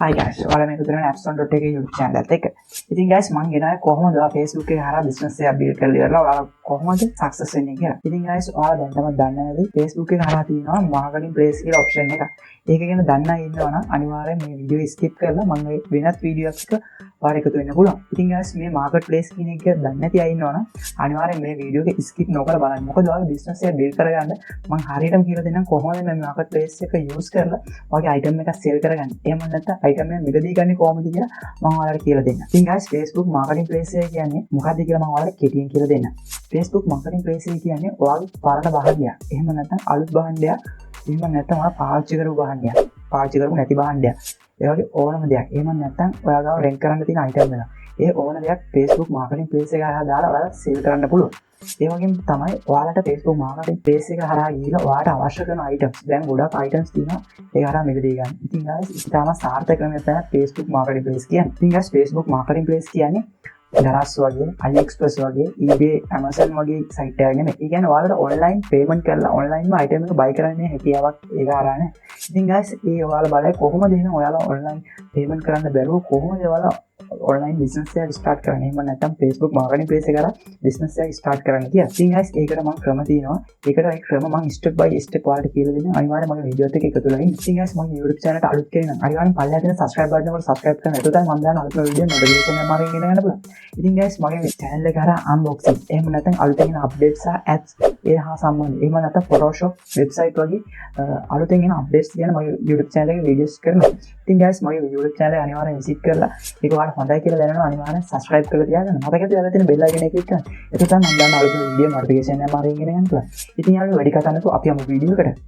Hi guys, ඔයාලා මේක කරන apps.tech YouTube channel එක. ඉතින් guys මම ගෙනාවේ කොහොමද Facebook එකේ හරහා business එකක් build කරලා ඉවරලා ඔයාලා කොහොමද success වෙන්නේ කියලා. ඉතින් guys ඔයාලා දැන් තමයි දන්නේ නැති Facebook එක හරහා තියෙනවා marketing place කියලා option එක. ඒක ගැන දන්න අය ඉන්නවා නම් අනිවාර්යෙන් මේ video skip කරලා මම වෙනත් video එකක් ඔයාලා එකතු වෙන්න පුළුවන්. ඉතින් guys මේ market place කියන එක දන්නේ නැති අය ඉන්නවා නම් අනිවාර්යෙන් මේ video එක skip නොකර බලන්න. මොකද ඔයාලා business එක build කරගන්න මම හරියටම කියලා දෙන්නම් කොහොමද මේ market place එක use කරලා ඔයාගේ item එක sell කරගන්න. එහෙම නැත්නම් item එක මිලදී ගන්න කොහොමද කියලා මම ඔයාලට කියලා දෙන්නම්. ඉතින් guys Facebook marketing place එක කියන්නේ මොකක්ද කියලා මම ඔයාලට කෙටියෙන් කියලා දෙන්නම්. Facebook marketing place එක කියන්නේ ඔයාගේ පරණ භාණ්ඩයක්. එහෙම නැත්නම් අලුත් භාණ්ඩයක්. එහෙම නැත්නම් ඔයාලා පාවිච්චි කරපු භාණ්ඩයක්. පාවිච්චි කරපු නැති භාණ්ඩයක්. ඒ වගේ ඕනම දෙයක්. එහෙම නැත්නම් ඔයා ගාව රෙන්ට් කරන්න තියෙන item එක. ඒ ඕන දෙයක් Facebook marketing place එක හරහා දාලා ඔයාලා sell කරන්න පුළුවන්. ඒ වගේම තමයි ඔයාලට Facebook marketing place එක හරහා ගිහලා ඔයාලට අවශ්‍ය කරන items දැන් ගොඩක් items තියෙනවා ඒක හරහා මිලදී ගන්න. ඉතින් guys ඉතාලම සාර්ථක ක්‍රමයක් තමයි Facebook marketing place කියන්නේ. ඉතින් guys Facebook marketing place කියන්නේ Daraz වගේ, AliExpress වගේ, eBay, Amazon වගේ site එකක් නෙමෙයි. ඒ කියන්නේ ඔයාලට online payment කරලා online ම item එක buy කරන්න හැකියාවක් ඒක හරහා නැහැ. ඉතින් guys ඒ ඔයාලා බලයි කොහොමද එහෙනම් ඔයාලා online payment කරන්න බැරුව කොහොමද ඔයාලා online business එකක් start කරන්න. එහෙම නැත්නම් Facebook marketing place එක කරා business එකක් start කරන්න කියලා. ඉතින් guys ඒකට මම ක්‍රම තියෙනවා. ඒකට ඒ ක්‍රම මම step by step ඔයාලට කියලා දෙනවා. අනිවාර්යයෙන් මගේ වීඩියෝත් එක්ක එකතු වෙලා ඉන්න. ඉතින් guys මගේ YouTube channel එකට අලුත් කෙනෙක් නම් අනිවාර්යෙන් පල්ලෙහා තියෙන subscribe button එකට subscribe කරන්න. එතකොට තමයි මම දාන අලුත්ම වීඩියෝ notification එක මාරින් ගෙන ගන්න පුළුවන්. ඉතින් guys මගේ channel එක කරා unboxing එහෙම නැත්නම් අලුතෙන් එන updates සහ apps ඒ හා සම්බන්ධ. එහෙම නැත්නම් Photoshop website වගේ අලුතෙන් එන updates ගැන මගේ YouTube channel එකේ videos කරනවා. ඉතින් guys මගේ YouTube channel එක අනිවාර්යෙන් visit කරලා ඒක ඔයාලට හොඳයි කියලා දැනනවා අනිවාර්යෙන් subscribe කරලා තියාගන්න. මතකද ඔයාලා තියෙන bell icon එක click කරන්න. එතකොට තමයි මම දාන අලුත් වීඩියෝ notification එක මාරින් ගෙන ගන්න පුළුවන්. ඉතින් යාළුවෝ වැඩි කතා නැතුව අපි යමු වීඩියෝ එකට.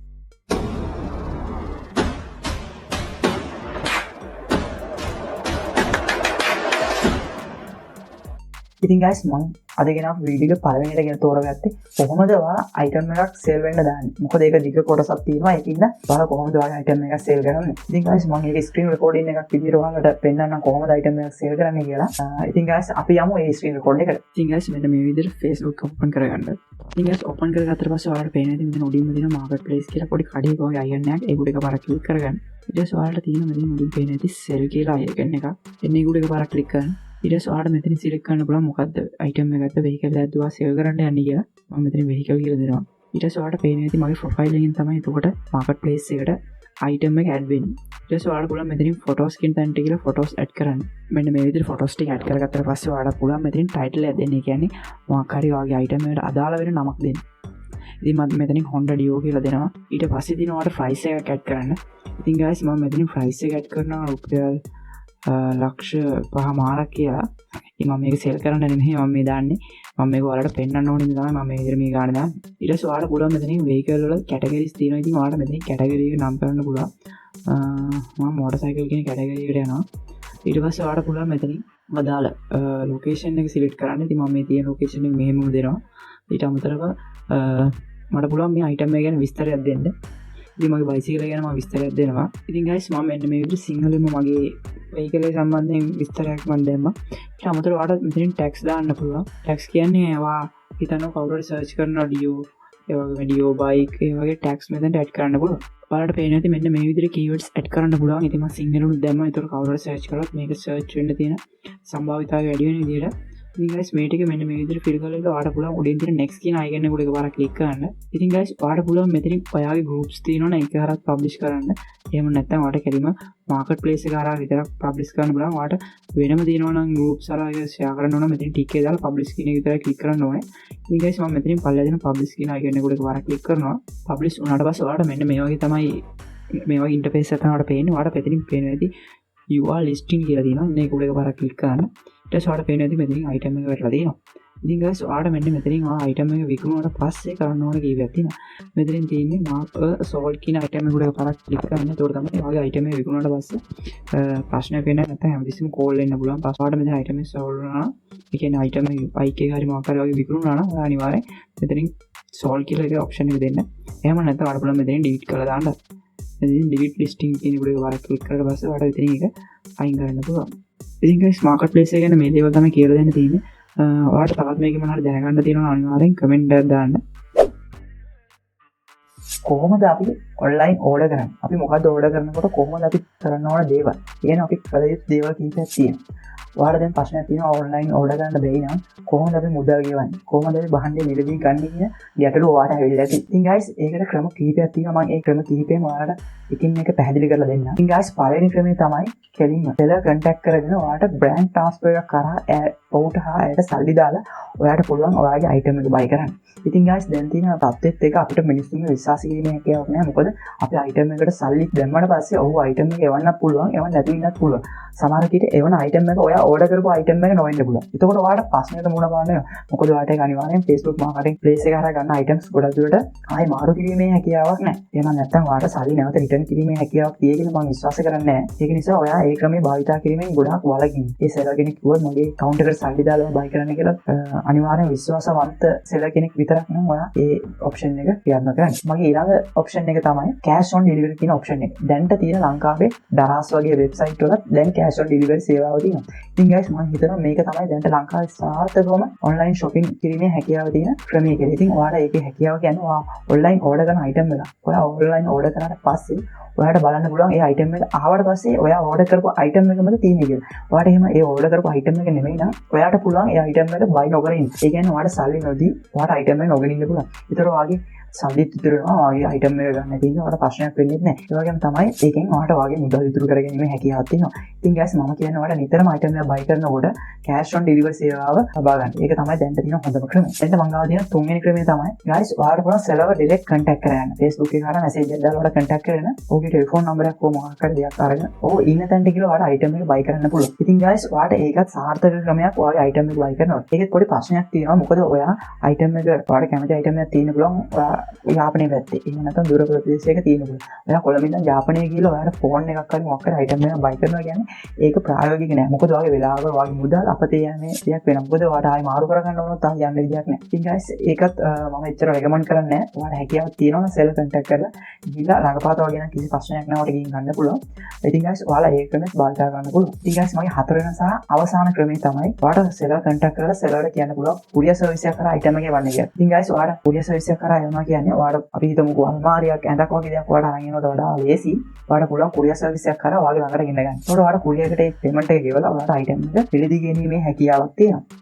ඉතින් guys මම අද ගෙනාව වීඩියෝ එක පළවෙනියට ගෙන තෝරගත්තේ කොහොමද ඔයාලා item එකක් sell වෙන්න දාන්නේ. මොකද ඒක දිග කොටසක් තියෙනවා. ඒකින්ද ඔයාලා කොහොමද ඔයාලා item එකක් sell කරන්නේ. ඉතින් guys මම මේක screen recording එකක් විදිහට ඔයාලට පෙන්නන්නම් කොහොමද item එකක් sell කරන්නේ කියලා. ඉතින් guys අපි යමු ඒ screen recording එකට. ඉතින් guys මෙන්න මේ විදිහට Facebook open කරගන්න. ඉතින් guys open කරගත්තට පස්සේ ඔයාලට පේන ඉතින් මෙතන උඩින්ම තියෙන market place කියලා පොඩි කඩේක වගේ icon එකක් ඒක උඩ එකපාරක් click කරගන්න. ඊට පස්සේ ඔයාලට තියෙන මෙතන උඩින් පේන ඉතින් sell කියලා icon එකක්. එන්නේ උඩ එකපාරක් click කරන්න. ඊට පස්සේ ඔයාලට මෙතන select කරන්න පුළුවන් මොකද්ද item එකකට vehicle එකක් දුවා sell කරන්න යන්නේ කියලා. මම මෙතන vehicle කියලා දෙනවා. ඊට පස්සේ ඔයාලට පේන ඉතින් මගේ profile එකෙන් තමයි එතකොට market place එකට item එක add වෙන්නේ. ඊට පස්සේ ඔයාලට පුළුවන් මෙතනින් photos කියන තැනට ගිහලා photos add කරන්න. මෙන්න මේ විදිහට photos ටික add කරගත්තට පස්සේ ඔයාලට පුළුවන් මෙතනින් title එක දෙන්න. ඒ කියන්නේ මොකක් හරි ඔයාගේ item එකට අදාළ වෙන නමක් දෙන්න. ඉතින් මම මෙතනින් Honda Dio කියලා දෙනවා. ඊට පස්සේ ඉතින් ඔයාලට price එකක් add කරන්න. ඉතින් guys මම මෙතනින් price එක add කරනවා රුපියල් ලක්ෂ 5 කියලා. ඉතින් මම මේක සෙල් කරන්න නෙමෙයි මම මේ දාන්නේ. මම මේක ඔයාලට පෙන්නන්න ඕනේ ඉඳලා තමයි මම මේ විදිහට මේ ගාන දාන්නේ. ඊට පස්සේ ඔයාලට පුළුවන් මෙතනින් vehicle වල categories තියෙනවා. ඉතින් ඔයාලට මෙතනින් category එක නම් කරන්න පුළුවන්. මම motorcycle කියන category එකට යනවා. ඊට පස්සේ ඔයාලට පුළුවන් මෙතනින් අදාළ location එක select කරන්න. ඉතින් මම මේ තියෙන location එක මෙහෙම දෙනවා. ඊට අමතරව මට පුළුවන් මේ item එක ගැන විස්තරයක් දෙන්න. ඉතින් මගේ බයිසිකල් ගැන මම විස්තරයක් දෙනවා. ඉතින් guys මම මෙන්න මේ විදිහට සිංහලෙන්ම මගේ vehicle එක සම්බන්ධයෙන් විස්තරයක් මම දැම්මා. ඊට අමතරව ඔයාලට මෙතනින් tax දාන්න පුළුවන්. tax කියන්නේ ඔයා හිතනවා කවුරු හරි search කරනවා Dio, ඒ වගේම Dio bike, ඒ වගේ tax මෙතනට add කරන්න පුළුවන්. ඔයාලට පේන ඇති මෙන්න මේ විදිහට keywords add කරන්න පුළුවන්. ඉතින් මම සිංහලෙන් දැම්මා. ඒතකොට කවුරු හරි search කරොත් මේක search වෙන්න තියෙන සම්භාවිතාවය වැඩි වෙන විදිහට. ඉතින් guys මේ ටික මෙන්න මේ විදිහට fill කරලා ඔයාලට පුළුවන් උඩින් තියෙන next කියන icon එක උඩ එකපාරක් click කරන්න. ඉතින් guys ඔයාලට පුළුවන් මෙතනින් ඔයාගේ groups තියෙනවනේ ඒක හරහා publish කරන්න. එහෙම නැත්නම් ඔයාලට කෙලිම market place එක හරහා විතරක් publish කරන්න පුළුවන්. ඔයාලට වෙනම තියෙනවා නම් groups හරහා ඒක share කරන්න ඕන මෙතනින් tick එක දාලා publish කියන එක විතරයි click කරන්න ඕනේ. ඉතින් guys මම මෙතනින් පල්ලෙහා දෙන publish කියන icon එක උඩ එකපාරක් click කරනවා. publish වුණාට පස්සේ ඔයාලට මෙන්න මේ වගේ තමයි මේ වගේ interface එක තමයි ඔයාලට පේන්නේ. ඔයාලට මෙතනින් පේනවා ඇති you are listing කියලා තියෙනවා. ඉන්න ඒක උඩ එකපාරක් click කරන්න. ඊට පස්සේ ඔයාලට පේනවා ඇති මෙතනින් item එක වැටලා තියෙනවා. ඉතින් guys ඔයාලට මෙන්න මෙතනින් ඔයා item එක විකුණුවාට පස්සේ කරන්න ඕන කීයක් තියෙනවා. මෙතනින් තියෙන්නේ mark sold කියන item එක උඩ එකපාරක් click කරන්න. ඒතකොට තමයි ඔයාගේ item එක විකුණුවාට පස්සේ ප්‍රශ්නයක් වෙන්නේ නැත්නම් හැමතිස්සෙම call එන්න පුළුවන්. ඔයාලට මෙතන item එක sold වුණා නම් ඒ කියන්නේ item එක bike එක හරි මොකක් හරි වගේ විකුණුණා නම් ඔයා අනිවාර්යෙන් මෙතනින් sold කියලා එක option එක දෙන්න. එහෙම නැත්නම් ඔයාලට පුළුවන් මෙතනින් delete කරලා දාන්න. මෙතනින් delete listing කියන උඩ එකපාරක් click කරලා පස්සේ ඔයාලට මෙතනින් එක අයින් කරන්න පුළුවන්. ඉතින් guys market place එක ගැන මේ දේවල් තමයි කියලා දෙන්න තියෙන්නේ. ඔයාලට තවත් මේක මොනවාරි දැනගන්න තියෙනවා අනිවාර්යෙන් කමෙන්ට් එකක් දාන්න. කොහොමද අපි ඔන්ලයින් ඕඩර් කරන්නේ? අපි මොකද්ද ඕඩර් කරනකොට කොහොමද අපි කරන්න ඕන දේවල්? කියන අපි කළ යුතු දේවල් කීපයක් තියෙනවා. ඔයාලට දැන් ප්‍රශ්නයක් තියෙනවා ඔන්ලයින් ඕඩර් කරන්න බැරි නම් කොහොමද අපි මුදල් ගෙවන්නේ? කොහොමද අපි භාණ්ඩය මිලදී ගන්න කියන ගැටලුව ඔයාලට ඇවිල්ලා තියෙනවා. ඉතින් guys ඒකට ක්‍රම කීපයක් තියෙනවා. මම ඒ ක්‍රම කීපෙම ඔයාලට එකින් එක පැහැදිලි කරලා දෙන්නම්. ඉතින් guys පළවෙනි ක්‍රමය තමයි කෙලින්ම seller contact කරගෙන ඔයාලට brand transfer එකක් කරා ඔහුට හායට සල්ලි දාලා ඔයාලට පුළුවන් ඔයාගේ item එක buy කරන්න. ඉතින් guys දැන් තියෙන තත්ත්වෙත් එක අපිට මිනිස්සුන්ගේ විශ්වාස කිරීමේ හැකියාවක් නැහැ. මොකද අපි item එකට සල්ලි දැම්මට පස්සේ ඔහු item එක එවන්නත් පුළුවන්, එවන්න නැති වෙන්නත් පුළුවන්. සමහර විට එවන item එක ඔයා order කරපු item එක නොවෙන්න පුළුවන්. එතකොට ඔයාලට ප්‍රශ්නයකට මුහුණ පාන්න වෙනවා. මොකද ඔයාලට ඒක අනිවාර්යෙන් Facebook marketing place එක හරහා ගන්න items ගොඩක් දුරට ආයි මාරු කිරීමේ හැකියාවක් නැහැ. එහෙම නැත්නම් ඔයාලට සල්ලි නැවත return කිරීමේ හැකියාවක් තියෙයි කියලා මම විශ්වාස කරන්නේ නැහැ. ඒක නිසා ඔයා ඒ ක්‍රමයේ භාවිතා කිරීමෙන් ගොඩාක් වළකින්න. ඒ seller කෙනෙක් කිව්වොත් මගේ account එකට සල්ලි දාලා buy කරන්න කියලා අනිවාර්යෙන් විශ්වාසවන්ත seller කෙනෙක් විතරක් නම් ඔයා ඒ option එක ක්‍රියාත්මක කරන්න. මගේ ඊළඟ option එක තමයි cash on delivery කියන option එක. දැන්ට තියෙන ලංකාවේ Daraz වගේ website වලත් දැන් cash on delivery සේවාව තියෙනවා. ඉතින් guys මම හිතනවා මේක තමයි දැන්ට ලංකාවේ සාර්ථකවම online shopping කිරීමේ හැකියාව තියෙන ක්‍රමය කියලා. ඉතින් ඔයාලා ඒකේ හැකියාව කියන්නේ ඔයා online order කරන item එක. ඔයා online order කරාට පස්සේ ඔයාලට බලන්න පුළුවන් ඒ item එක ආවට පස්සේ ඔයා order කරපු item එකමද තියෙන්නේ කියලා. ඔයාලට එහෙම ඒ order කරපු item එක නෙමෙයි නම් ඔයාලට පුළුවන් ඒ item එක buy නොකර ඉන්න. ඒ කියන්නේ ඔයාලට සල්ලි නොදී ඔයාලට item එක නොගෙන ඉන්න පුළුවන්. ඒතර ඔයාගේ සල්ලි ඉතුරු වෙනවා ඔයාගේ item එක ගන්න තියෙනවා. ඔයාලට ප්‍රශ්නයක් වෙන්නේ නැහැ. ඒ වගේම තමයි ඒකෙන් ඔයාලට ඔයාගේ මුදල් ඉතුරු කරගැනීමේ හැකියාවක් තියෙනවා. ඉතින් guys මම කියන්නේ ඔයාලට නිතරම item එක buy කරනකොට cash on delivery සේවාව ලබා ගන්න. ඒක තමයි දැන් තියෙන හොඳම ක්‍රමය. දැන් මම ගාව තියෙන තුන්වෙනි ක්‍රමය තමයි guys ඔයාලට පුළුවන් seller direct contact කරගන්න. Facebook එකේ හරහා message එකක් දාලා ඔයාලට contact කරගෙන ඔහුගේ ටෙලිෆෝන් නම්බරයක් කොහොම මොකක් හරි දෙයක් අරගෙන ඔහු ඉන්න තැනට ගිහලා ඔයාලට item එක buy කරන්න පුළුවන්. ඉතින් guys ඔයාලට ඒකත් සාර්ථක ක්‍රමයක් ඔයාගේ item එක buy කරනවා. ඒකෙත් පොඩි ප්‍රශ්නයක් තියෙනවා. මොකද ඔයා item එක ඔයාලට කැමති item එකක් තියෙන්න පුළුවන්. ඔයා යාපනයේ පැත්තේ. එහෙම නැත්නම් දුර ප්‍රදේශයක තියෙන්න පුළුවන්. ඔයා කොළඹ ඉඳන් යාපනයේ ගිහලා ඔයාලට ෆෝන් එකක් හරි මොකක් හරි item එකක් buy කරනවා කියන්නේ ඒක ප්‍රායෝගික නෑ. මොකද ඔයාගේ වෙලාවක ඔයාගේ මුදල් අපතේ යන්නේ දෙයක් වෙනවා. මොකද ඔයාලට ආයි මාරු කරගන්න ඕනොත් ආයි යන්න විදියක් නෑ. ඉතින් guys ඒකත් මම එච්චර recommend කරන්නේ නෑ. ඔයාලට හැකියාවක් තියෙනවා නම් seller contact කරලා ගිහලා ළඟපාත වගේ නම් කිසි ප්‍රශ්නයක් නැවට ගිහින් ගන්න පුළුවන්. ඉතින් guys ඔයාලා ඒ ක්‍රමෙත් භාවිතා කරන්න පුළුවන්. ඉතින් guys මගේ හතරවෙනි සහ අවසාන ක්‍රමය තමයි ඔයාලට seller contact කරලා seller ට කියන්න පුළුවන් courier service එකක් කරා item එක එවන්න කියලා. ඉතින් guys ඔයාලට courier service එකක් කරා එවනවා කියන්නේ ඔයාලට අපි හිතමුකෝ අල්මාරියක් ඇඳක් වගේ දෙයක් ඔයාලට අරන් එනවට වඩා ලේසි. ඔයාලට පුළුවන් courier service එකක් කරා ඔයාගේ ළඟට ගෙන්න ගන්න. ඒකට ඔයාලට courier එකට ඒ payment එක ගෙවලා ඔයාලට item එක පිළිදී ගැනීමේ හැකියාවක් තියෙනවා.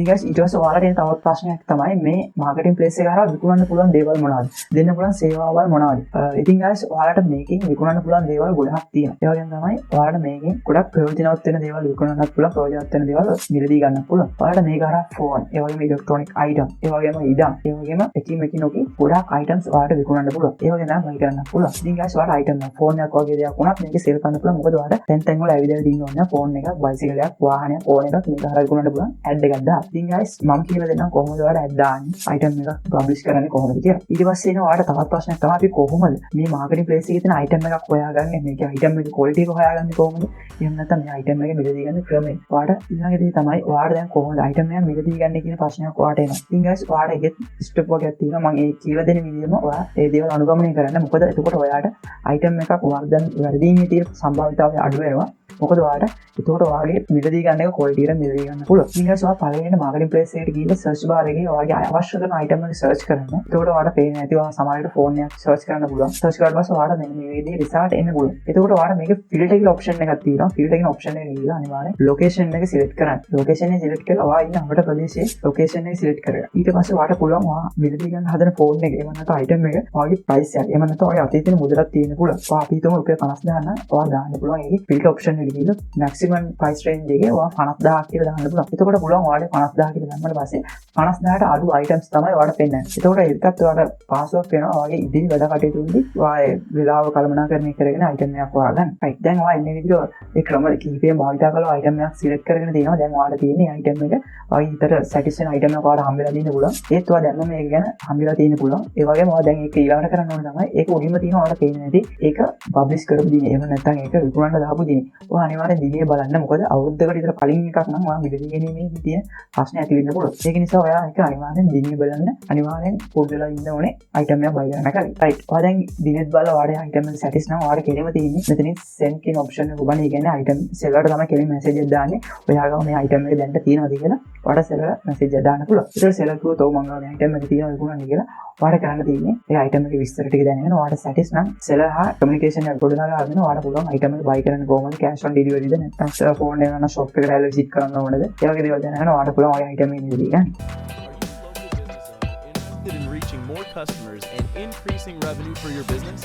guys ඊට පස්සේ ඔයාලට එන තවත් ප්‍රශ්නයක් තමයි මේ මාකටිං ප්ලේස් එක හරහා විකුණන්න පුළුවන් දේවල් මොනවද? දෙන්න පුළුවන් සේවාවල් මොනවද? ඉතින් guys ඔයාලට මේකෙන් විකුණන්න පුළුවන් දේවල් ගොඩක් තියෙනවා. ඒ වගේම තමයි ඔයාලට මේකෙන් ගොඩක් ප්‍රයෝජනවත් වෙන දේවල් විකුණන්නත් පුළුවන්, ප්‍රයෝජනවත් වෙන දේවල් මිලදී ගන්නත් පුළුවන්. ඔයාලට මේක හරහා ෆෝන්, ඒ වගේම ඉලෙක්ට්‍රොනික අයිටම්, ඒ වගේම ඉඩම්, ඒ වගේම එකිනෙකි ගොඩක් අයිටම්ස් ඔයාලට විකුණන්න පුළුවන්. ඒ වගේම තමයි buy කරන්න පුළුවන්. ඉතින් guys ඔයාලට අයිටම් එක ෆෝන් එකක් වගේ දෙයක් වුණත් මේක සේල් කරන්න පුළුවන්. මොකද ඔයාලට තැන් වල ඇවිදලා තියෙන ඕන ෆෝන් එකක්, බයිසිකල් එකක්, වාහනයක් ඕන එකක් මේක හරහා විකුණන්න පුළුවන්. ඇඩ් එකක් දාලා. ඉතින් guys මම කියලා දෙන්නම් කොහොමද ඔයාලට ඇඩ් දාන්නේ item එක පබ්ලිෂ් කරන්නේ කොහොමද කියලා. ඊට පස්සේ එනවා ඔයාලට තවත් ප්‍රශ්නයක් තමයි අපි කොහොමද මේ මාකටිං ප්ලේස් එකේ තියෙන item එකක් හොයාගන්නේ, මේකේ item එකේ quality එක හොයාගන්නේ කොහොමද? එහෙම නැත්නම් මේ item එක මිලදී ගන්න ක්‍රමය. ඔයාලට ඊළඟ දේ තමයි ඔයාලට දැන් කොහොමද item එක මිලදී ගන්න කියන ප්‍රශ්නයක් ඔයාලට එනවා. ඉතින් guys ඔයාලට ඒකෙත් ස්ටෙප් වගේක් තියෙනවා. මම ඒ කියලා දෙන විදිහම ඔයා ඒ දේවල් අනුගමනය කරන්න. මොකද එතකොට ඔයාලට item එකක් වැරදීමේ තියෙන සම්භාවිතාවය අඩු වෙනවා. මොකද ඔයාලට එතකොට ඔයාගේ මිලදී ගන්න එක quality එක මිලදී ගන්න පුළුවන්. ඉතින් guys ඔයා පළවෙනිට marketing place එකට ගිහින් search bar එකේ ඔයාගේ අවශ්‍ය කරන item එක search කරන්න. එතකොට ඔයාලට පේන්නේ නැති ඔයා සමහරවිට phone එකක් search කරන්න පුළුවන්. search කරලා පස්සේ ඔයාලට මෙන්න මේ විදිහේ result එන්න පුළුවන්. එතකොට ඔයාලට මේකේ filter කියලා option එකක් තියෙනවා. filter කියන option එක ගිහලා අනිවාර්යෙන් location එක select කරන්න. location එක select කරලා ඔයා ඉන්න අපේ ප්‍රදේශයේ location එක select කරගන්න. ඊට පස්සේ ඔයාලට පුළුවන් ඔයා මිලදී ගන්න හදන phone එක එහෙම නැත්නම් item එක ඔයාගේ price එක එහෙම නැත්නම් ඔයාගේ අතේ තියෙන මුදලක් තියෙන්න පුළුවන්. ඔයා අපි හිතමු රුපියල් 50000 නම් ඔයා දාන්න පුළුවන්. ඒකේ filter option එක ගිහලා maximum price range එකේ ඔයා 50000 කියලා දාන්න පුළුවන්. එතකොට පුළුවන් ඔයාලට 50000 කියලා දැම්මම පස්සේ 50000ට අඩු items තමයි ඔයාලට පෙන්නන්නේ. එතකොට ඒකත් ඔයාලට පාස්වර්ඩ් වෙනවා. ඔයාගේ ඉදිරි වැඩ කටයුතුවලදී ඔයා වෙලාව කළමනාකරණය කරගෙන item එකක් හොයාගන්න. right දැන් ඔයා ඉන්නේ විදිහට ඒ ක්‍රම කිහිපයෙන් භාවිතා කරලා item එකක් select කරගෙන තියෙනවා. දැන් ඔයාලට තියෙන්නේ item එක ඔයාගේ හිතට satisfy වෙන item එකක් ඔයාලට හම්බෙලා තියෙන්න පුළුවන්. ඒත් ඔයා දැන්ම මේක ගැන හම්බෙලා තියෙන්න පුළුවන්. ඒ වගේම ඔයා දැන් ඒක ඊළඟට කරන්න ඕනේ තමයි ඒක උඩින්ම තියෙන ඔයාලට පේන්නේ නැති ඒක publish කරපු දිනේ. එහෙම නැත්නම් ඒක විකුණන්න දාපු දිනේ. අනිවාර්යෙන් දිනේ බලන්න. මොකද අවුරුද්දකට විතර කලින් එකක් නම් ඔයා මිලදී ගැනීමේ තියෙන ප්‍රශ්න ඇති වෙන්න පුළුවන්. ඒක නිසා ඔයා ඒක අනිවාර්යෙන් දිනේ බලන්න. අනිවාර්යෙන් පුරුදුලා ඉන්න ඕනේ item එක buy කරන්න කලින්. right. ඔයා දැන් දිනෙත් බලලා ඔයාගේ item එක satis නම් ඔයාට කෙරෙම තියෙන්නේ මෙතනින් send කියන option එක ඔබනේ. ඒ කියන්නේ item seller තමයි කෙලින් message එක දාන්නේ. ඔයාගම මේ item එක දැන්ට තියෙනවද කියලා ඔයාට seller message එක දාන්න පුළුවන්. ඒක seller කිව්වොත් ඔව් මම මේ item එක තියෙනවා විකුණන්නේ කියලා ඔයාට කරන්න තියෙන්නේ ඒ item එකේ විස්තර ටික දැනගෙන ඔයාට satis නම් seller හා communication එක ගොඩනගා ගන්න ඔයාට පුළුවන් item එක buy කරන්න කොහොමද cash on delivery ද නැත්නම් phone එක ගන්න shop එකට ඇවිල්ලා visit කරන්න ඕනද ඒ වගේ දේවල් දැනගෙන ඔයාට පුළුවන් ඔය item එක නිදී ගන්න. In reaching more customers and increasing revenue for your business?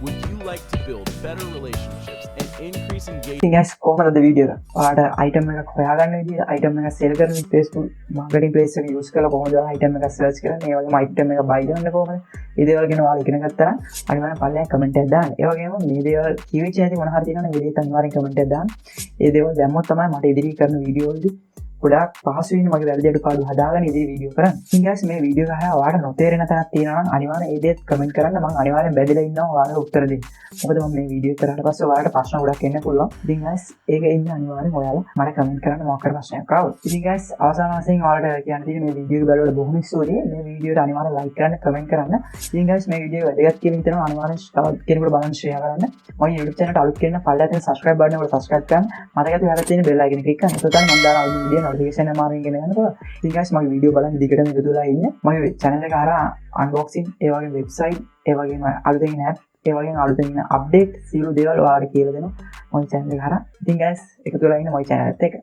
Would you like to build better relationships and increase engagement? ඉතින් guys කොහොමද අද වීඩියෝ එක? ඔයාලට item එකක් හොයාගන්න විදිය, item එක sell කරන Facebook marketing page එක use කරලා කොහොමද ඔයාලා item එක search කරන්නේ? ඒ වගේම item එක buy කරන්න කොහොමද? මේ දේවල් ගැන ඔයාලා ඉගෙන ගත්තා නම් අනිවාර්යෙන් පල්ලෙන් comment එකක් දාන්න. ඒ වගේම මේ දේවල් කිවිච ඇති මොන හරි තියෙනවනේ මේ දේත් අනිවාර්යෙන් comment එකක් දාන්න. ඒ දේවල් දැම්මොත් තමයි මට ඉදිරි කරන වීඩියෝ වලදී ගොඩාක් පහසු වෙන්නේ මගේ වැරදි අඩුපාඩු හදාගෙන ඉදිරි වීඩියෝ කරන්න. ඉතින් guys මේ වීඩියෝ එක අහලා ඔයාලට නොතේරෙන තැනක් තියෙනවා නම් අනිවාර්යෙන් ඒ දේත් කමෙන්ට් කරන්න. මම අනිවාර්යෙන් බැඳලා ඉන්නවා ඔයාලට උත්තර දෙන්න. මොකද මම මේ වීඩියෝ කරාට පස්සේ ඔයාලට ප්‍රශ්න ගොඩක් එන්න පුළුවන්. ඉතින් guys ඒක ඉන්න අනිවාර්යෙන් ඔයාලා මට කමෙන්ට් කරන්න මොකක් කර ප්‍රශ්නයක් ආවොත්. ඉතින් guys අවසාන වශයෙන් ඔයාලට කියන්න තියෙන්නේ මේ වීඩියෝ එක බලලා බොහොම ස්තුතියි. මේ වීඩියෝට අනිවාර්යෙන් like කරන්න, කමෙන්ට් කරන්න. ඉතින් guys මේ වීඩියෝ වැදගත් කියලා හිතනවා අනිවාර්යෙන් තවත් කෙනෙකුට බලන්න share කරන්න. මම YouTube channel එකට අලුත් කෙනෙක් පල්ලෙහාට තියෙන subscribe button එකට subscribe කරන්න. මතකද ඔයාලට තියෙන bell icon එක click කරන්න. එතකොට මම දාන අලුත් වීඩියෝ notification එක මාරින් ගෙන යනවා. ඉතින් guys මගේ වීඩියෝ බලන්න දිගටම එකතු වෙලා ඉන්න. මගේ channel එක හරහා unboxing, ඒ වගේම website, ඒ වගේම අලුතෙන් app, ඒ වගේම අලුතෙන් update සියලු දේවල් ඔයාලට කියලා දෙනවා මගේ channel එක හරහා. ඉතින් guys එකතු වෙලා ඉන්න මගේ channel එකත් එක්ක.